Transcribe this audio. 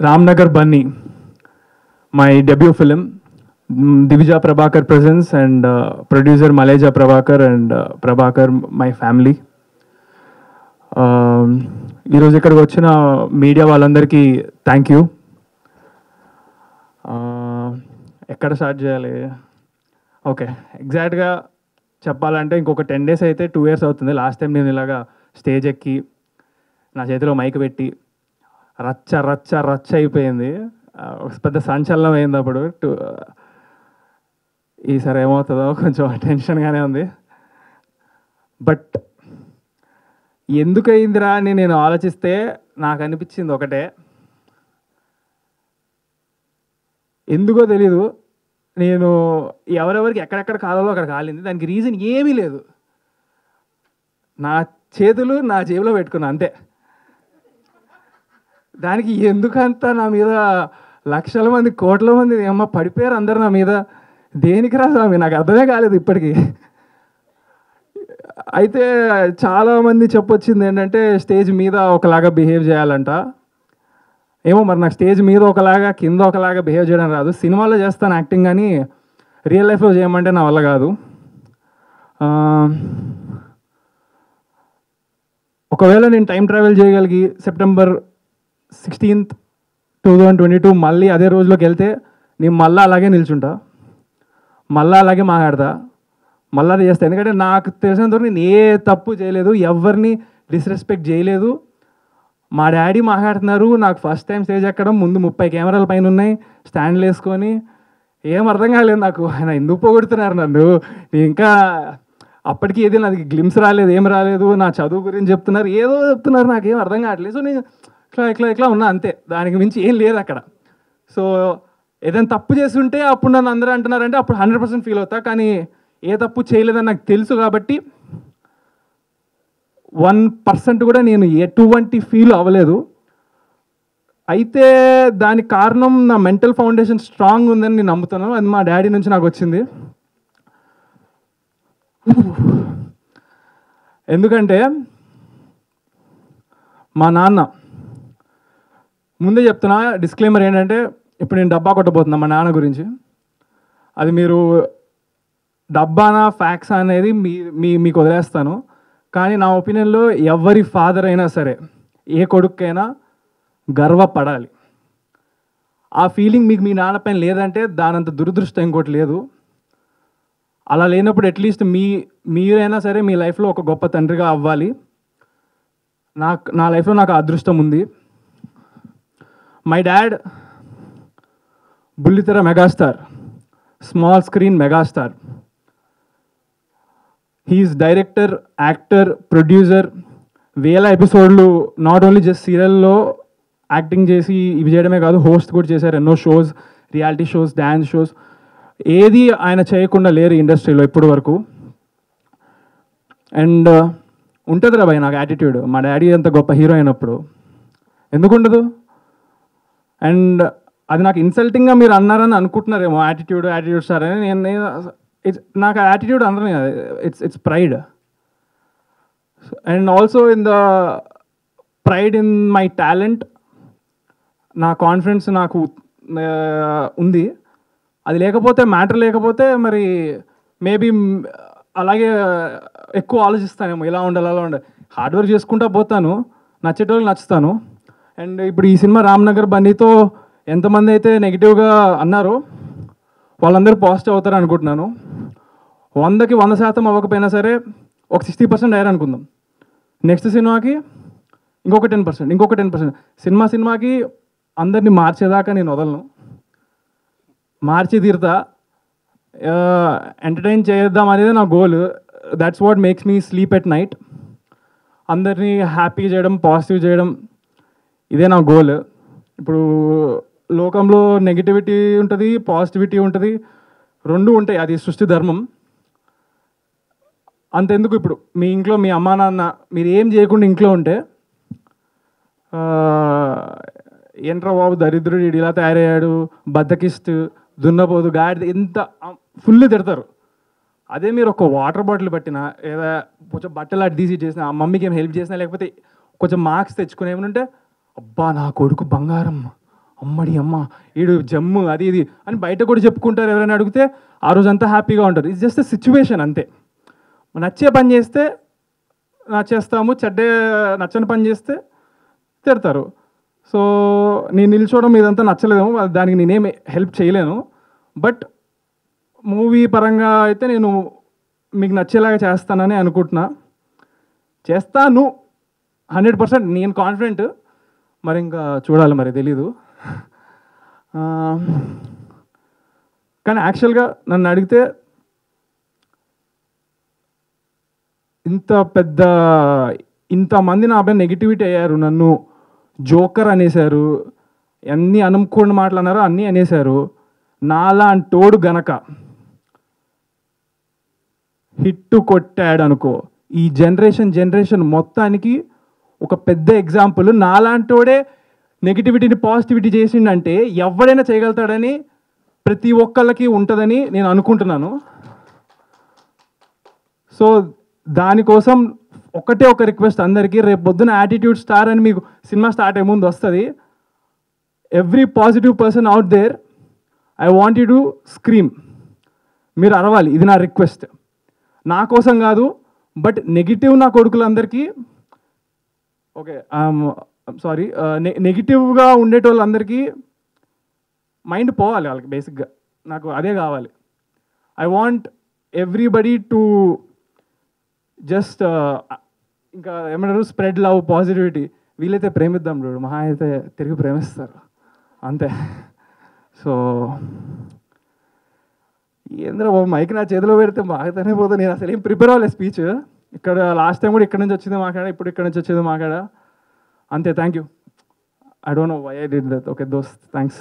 Ramnagar Bunny, my debut film. Divija Prabhakar presents and producer Maleja Prabhakar and Prabhakar, my family. ఈరోజు ఇక్కడికి వచ్చిన media వాళ్ళందరికీ thank you. ఎక్కడ start చేయాలి? Okay, ఎగ్జాక్ట్గా చెప్పాలంటే ఇంకొక 10 days అయితే 2 years అవుతుంది. లాస్ట్ టైం నేను ఇలాగా స్టేజ్ ఎక్కి నా చేతిలో మైక్ పెట్టి రచ్చ రచ్చ రచ్చ అయిపోయింది. పెద్ద సంచలనం అయింది అప్పుడు. ఈసారి ఏమవుతుందో కొంచెం టెన్షన్గానే ఉంది. బట్ ఎందుకు అయిందిరా అని నేను ఆలోచిస్తే నాకు అనిపించింది ఒకటే, ఎందుకో తెలీదు, నేను ఎవరెవరికి ఎక్కడెక్కడ కావాలో అక్కడ కాలింది. దానికి రీజన్ ఏమీ లేదు. నా చేతులు నా జేబులో పెట్టుకున్నా అంతే. దానికి ఎందుకంత నా మీద లక్షల మంది కోట్ల మంది ఏమో పడిపోయారు అందరు నా మీద. దేనికి రా స్వామి, నాకు అర్థమే కాలేదు ఇప్పటికీ. అయితే చాలామంది చెప్పొచ్చింది ఏంటంటే స్టేజ్ మీద ఒకలాగా బిహేవ్ చేయాలంట. ఏమో మరి నాకు స్టేజ్ మీద ఒకలాగా కింద ఒకలాగా బిహేవ్ చేయడం రాదు. సినిమాలో చేస్తాను యాక్టింగ్, కానీ రియల్ లైఫ్లో చేయమంటే నా వల్ల కాదు. ఒకవేళ నేను టైం ట్రావెల్ చేయగలిగి September 16th, 2022 మళ్ళీ అదే రోజులోకి వెళ్తే నేను మళ్ళీ అలాగే నిల్చుంటా, మళ్ళీ అలాగే మాట్లాడతా, మళ్ళీ అది చేస్తాను. ఎందుకంటే నాకు తెలిసినంతవరకు నేను ఏ తప్పు చేయలేదు, ఎవరిని డిస్రెస్పెక్ట్ చేయలేదు. మా డాడీ మాట్లాడుతున్నారు, నాకు ఫస్ట్ టైం స్టేజ్ ఎక్కడం, ముందు 30 కెమెరాల పైన ఉన్నాయి, స్టాండ్లు వేసుకొని, ఏం అర్థం కాలేదు నాకు. ఆయన ఎందుకు పోగొడుతున్నారు నన్ను. నేను ఇంకా అప్పటికి ఏది నాది గ్లిమ్స్ రాలేదు, ఏం రాలేదు. నా చదువు గురించి చెప్తున్నారు, ఏదో చెప్తున్నారు, నాకేం అర్థం కావట్లేదు. సో నేను ఇట్లా ఉన్నా అంతే, దానికి మించి ఏం లేదు అక్కడ. సో ఏదైనా తప్పు చేస్తుంటే అప్పుడు నన్ను అందరూ అంటున్నారంటే అప్పుడు 100% ఫీల్ అవుతా. కానీ ఏ తప్పు చేయలేదని నాకు తెలుసు కాబట్టి 1% కూడా నేను ఎటువంటి ఫీల్ అవ్వలేదు. అయితే దానికి కారణం నా మెంటల్ ఫౌండేషన్ స్ట్రాంగ్ ఉందని నేను నమ్ముతాను. అది మా డాడీ నుంచి నాకు వచ్చింది. ఎందుకంటే మా నాన్న, ముందే చెప్తున్నా డిస్క్లైమర్ ఏంటంటే, ఇప్పుడు నేను డబ్బా కొట్టబోతున్నా మా నాన్న గురించి. అది మీరు డబ్బానా ఫ్యాక్స్ అనేది మీకు వదిలేస్తాను. కానీ నా ఒపీనియన్లో ఎవరి ఫాదర్ అయినా సరే, ఏ కొడుకైనా గర్వపడాలి. ఆ ఫీలింగ్ మీకు మీ నాన్న పైన లేదంటే దానంత దురదృష్టం ఇంకోటి లేదు. అలా లేనప్పుడు అట్లీస్ట్ మీరైనా సరే మీ లైఫ్లో ఒక గొప్ప తండ్రిగా అవ్వాలి. నా లైఫ్లో నాకు అదృష్టం ఉంది. మై డాడ్ బుల్లితెర megastar, small screen megastar. He is director, actor, producer. వేల ఎపిసోడ్లు నాట్ ఓన్లీ జస్ట్ సీరియల్లో యాక్టింగ్ చేసి ఇవి చేయడమే కాదు, హోస్ట్ కూడా చేశారు. ఎన్నో shows, reality shows, dance shows, ఏది ఆయన చేయకుండా లేరు ఇండస్ట్రీలో ఇప్పటి వరకు. అండ్ ఉంటుంది రా భయ్ నాకు యాటిట్యూడ్. మా డాడీ అంత గొప్ప హీరో అయినప్పుడు ఎందుకు ఉండదు? అండ్ అది నాకు ఇన్సల్టింగ్గా మీరు అన్నారని అనుకుంటున్నారేమో, యాటిట్యూడ్ సార్ అని. నేను నాకు యాటిట్యూడ్ అనరు, it's pride. And also in the pride in my talent. నా కాన్ఫిడెన్స్ నాకు ఉంది. అది లేకపోతే, మ్యాటర్ లేకపోతే మరి మేబీ అలాగే ఎక్కువ ఆలోచిస్తానేమో, ఇలా ఉండాలి అలా ఉండాలి. హార్డ్ వర్క్ చేసుకుంటా పోతాను, నచ్చేటోళ్ళకి నచ్చుతాను. అండ్ ఇప్పుడు ఈ సినిమా రామ్నగర్ బన్నీతో ఎంతమంది అయితే నెగిటివ్గా అన్నారో వాళ్ళందరూ పాజిటివ్ అవుతారు అనుకుంటున్నాను. 100కి 100% అవ్వకపోయినా సరే ఒక 60% అయ్యారు అనుకుందాం. నెక్స్ట్ సినిమాకి ఇంకొక 10%. సినిమాకి అందరినీ మార్చేదాకా నేను వదలను, మార్చి తీరుతా. ఎంటర్టైన్ చేద్దాం అనేది నా goal. That's what makes me sleep at night. అందరినీ హ్యాపీ చేయడం, పాజిటివ్ చేయడం, ఇదే నా గోల్. ఇప్పుడు లోకంలో నెగిటివిటీ ఉంటుంది, పాజిటివిటీ ఉంటుంది, రెండు ఉంటాయి. అది సృష్టి ధర్మం. అంతెందుకు, ఇప్పుడు మీ ఇంట్లో మీ అమ్మా నాన్న మీరు ఏం చేయకుండా ఇంట్లో ఉంటే, ఏంట్రా బాబు దరిద్రుడు, ఇలా తయారయ్యాడు, బద్దకిస్తూ, దున్నపోదు, గాడిద, ఇంత ఫుల్ తిడతారు. అదే మీరు ఒక వాటర్ బాటిల్ పట్టినా, లేదా కొంచెం బట్టలు అటు తీసి చేసిన, ఆ మమ్మీకి ఏం హెల్ప్ చేసినా, లేకపోతే కొంచెం మార్క్స్ తెచ్చుకుని ఏమంటే, అబ్బా నా కొడుకు బంగారం, అమ్మడి అమ్మ ఈడు జమ్ము అది ఇది అని బయట కూడా చెప్పుకుంటారు. ఎవరైనా అడిగితే ఆ రోజు అంతా హ్యాపీగా ఉంటారు. ఇట్స్ జస్ట్ సిచ్యువేషన్ అంతే. నచ్చే పని చేస్తే నచ్చేస్తాము, నచ్చని పని చేస్తే తిడతారు. సో నేను నిల్చోవడం ఇదంతా నచ్చలేదేమో, దానికి నేనేం హెల్ప్ చేయలేను. బట్ మూవీ పరంగా అయితే నేను మీకు నచ్చేలాగా చేస్తానని అనుకుంటున్నా. చేస్తాను 100%, నేను కాన్ఫిడెంట్. మరి ఇంకా చూడాలి, మరి తెలీదు. కానీ యాక్చువల్గా నన్ను అడిగితే ఇంతమంది నా పైన నెగిటివిటీ అయ్యారు, నన్ను జోకర్ అనేశారు, అన్నీ అనుకోని మాటలు అన్నారు, అన్నీ అనేశారు. నాలాంటోడు గనక హిట్టు కొట్టాడు అనుకో, ఈ జనరేషన్ మొత్తానికి ఒక పెద్ద ఎగ్జాంపుల్. నాలాంటోడే నెగిటివిటీని పాజిటివిటీ చేసిండంటే ఎవడైనా చేయగలుగుతాడని ప్రతి ఒక్కళ్ళకి ఉంటుందని నేను అనుకుంటున్నాను. సో దానికోసం ఒకటే ఒక రిక్వెస్ట్ అందరికీ, రేపు పొద్దున యాటిట్యూడ్ స్టార్ అని మీకు సినిమా స్టార్ట్ అయ్యే ముందు వస్తుంది. Every positive person out there, I want you to scream. మీరు అరవాలి, ఇది నా రిక్వెస్ట్. నా కోసం కాదు, బట్ నెగిటివ్ నా కొడుకులందరికీ, ఓకే సారీ, నెగిటివ్గా ఉండేటోళ్ళందరికీ మైండ్ పోవాలి వాళ్ళకి. బేసిక్గా నాకు అదే కావాలి. I want everybody to just ఇంకా ఏమంటారు, స్ప్రెడ్ లవ్, పాజిటివిటీ. వీలైతే ప్రేమిద్దాం చూడు, మహా అయితే తిరిగి ప్రేమిస్తారు అంతే. సో ఏంద్రా బాబు, మైక్ నా చేతిలో పెడితే బాగానే పోతుంది. నేను అసలు ఏం ప్రిపేర్ అవ్వలేదు స్పీచ్. ఇక్కడ లాస్ట్ టైం కూడా ఇక్కడ నుంచి వచ్చింది మాట్లాడా, ఇప్పుడు ఇక్కడ నుంచి వచ్చేది మాట్లాడా అంతే. Thank you. I don't know why I did that. Okay దోస్త్, థ్యాంక్స్.